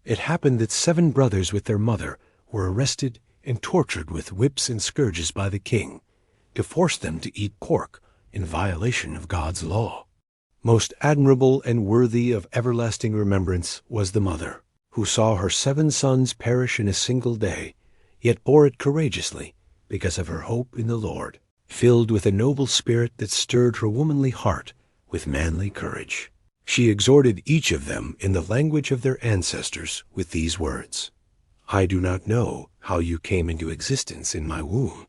It happened that 7 brothers with their mother were arrested and tortured with whips and scourges by the king, to force them to eat pork in violation of God's law. Most admirable and worthy of everlasting remembrance was the mother, who saw her 7 sons perish in a single day, yet bore it courageously because of her hope in the Lord, filled with a noble spirit that stirred her womanly heart with manly courage. She exhorted each of them in the language of their ancestors with these words: "I do not know how you came into existence in my womb.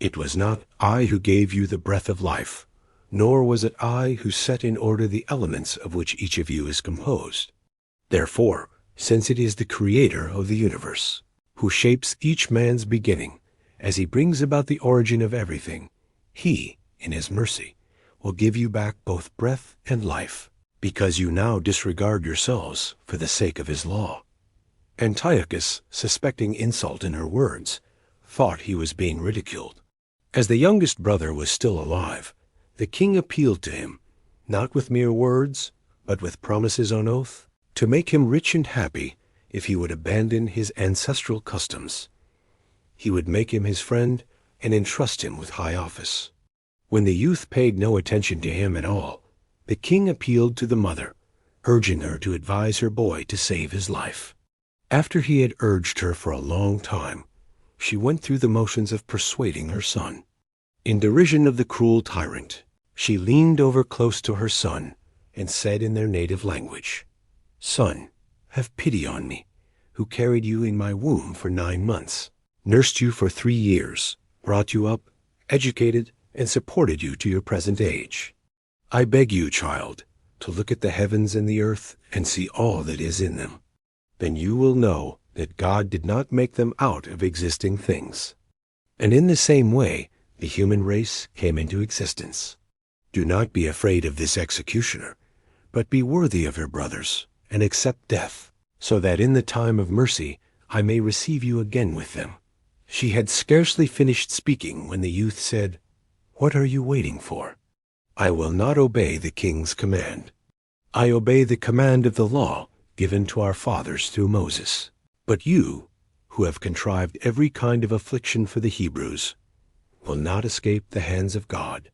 It was not I who gave you the breath of life, nor was it I who set in order the elements of which each of you is composed. Therefore, since it is the Creator of the universe, who shapes each man's beginning, as he brings about the origin of everything, he, in his mercy, will give you back both breath and life, because you now disregard yourselves for the sake of his law." Antiochus, suspecting insult in her words, thought he was being ridiculed. As the youngest brother was still alive, the king appealed to him, not with mere words, but with promises on oath, to make him rich and happy if he would abandon his ancestral customs. He would make him his friend and entrust him with high office. When the youth paid no attention to him at all, the king appealed to the mother, urging her to advise her boy to save his life. After he had urged her for a long time, she went through the motions of persuading her son. In derision of the cruel tyrant, she leaned over close to her son and said in their native language, "Son, have pity on me, who carried you in my womb for 9 months, nursed you for 3 years, brought you up, educated, and supported you to your present age. I beg you, child, to look at the heavens and the earth and see all that is in them. Then you will know that God did not make them out of existing things. And in the same way, the human race came into existence. Do not be afraid of this executioner, but be worthy of your brothers, and accept death, so that in the time of mercy I may receive you again with them." She had scarcely finished speaking when the youth said, "What are you waiting for? I will not obey the king's command. I obey the command of the law given to our fathers through Moses. But you, who have contrived every kind of affliction for the Hebrews, will not escape the hands of God.